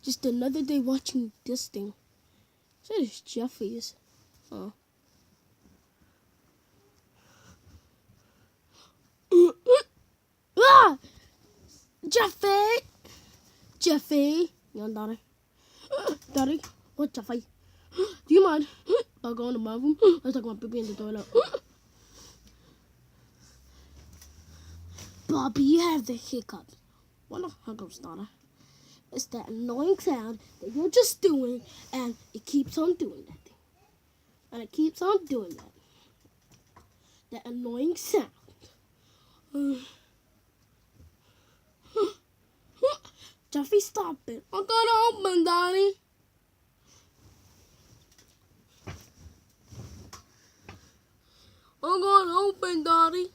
Just another day watching this thing. That is Jeffy's. Oh. Ah! Jeffy! You on, Daddy? Daddy? What, Jeffy? Do you mind? I'll go in the bathroom. I'll take my pee in the toilet. Bobby, you have the hiccups. What the hiccups, Daddy? It's that annoying sound that you're just doing, and it keeps on doing that thing. And it keeps on doing that. That annoying sound. Jeffy, stop it. I'm gonna open, Daddy. I'm gonna open, Daddy.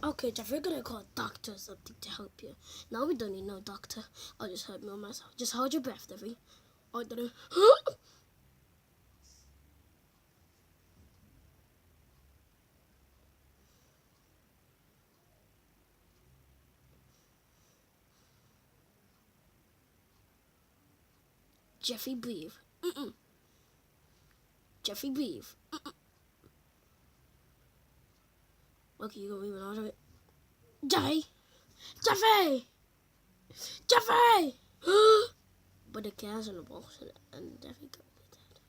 Okay, Jeff, we're gonna call a doctor or something to help you. Now we don't need no doctor. I'll just help me myself. Just hold your breath, Jeffy. I don't. Jeffy, breathe. Jeffy, breathe. Okay, you gonna leave it out of it. Jeffy! Jeffy! Jeffy! But the cat's in the box and Jeffy got it.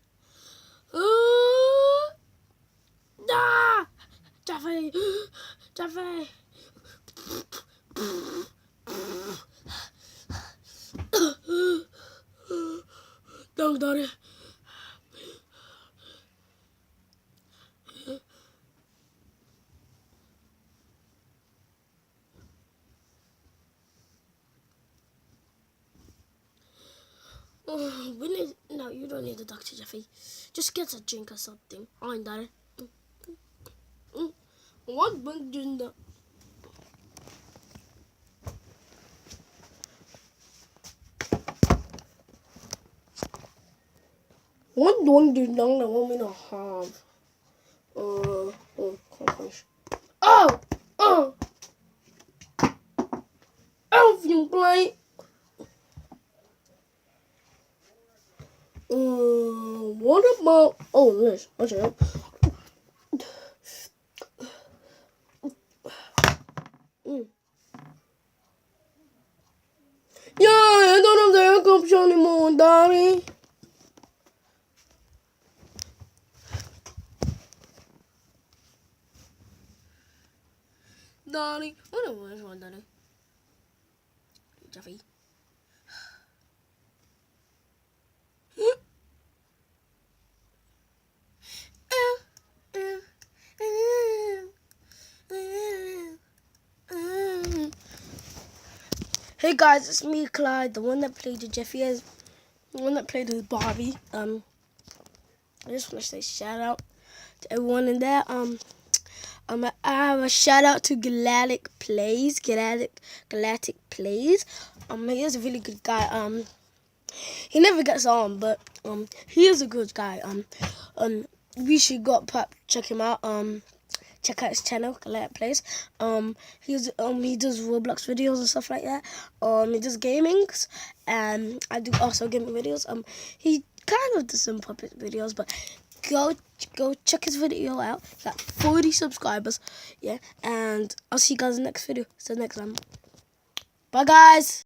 Ah! Jeffy! Jeffy! Don't, Daddy. No, you don't need a doctor, Jeffy. Just get a drink or something. Alright, Daddy. What brings you in the... What doing you don't want me to have? Can't finish. Oh! You play. What about? Oh, this. Okay. Yeah, I don't have the hiccups anymore, Daddy. Daddy, what was one, Daddy? Jeffy. Hey guys, it's me, Clyde, the one that played the Jeffy, the one that played with Bobby. I just want to say shout out to everyone in there. I have a shout out to Galactic Plays. He is a really good guy. He never gets on, but he is a good guy. We should go up, check him out. Check out his channel, Galactic Plays. He does Roblox videos and stuff like that. He does gamings, and I do also gaming videos. He kind of does some puppet videos, but go check his video out. He got 40 subscribers, yeah. And I'll see you guys in the next video. See you next time. Bye, guys.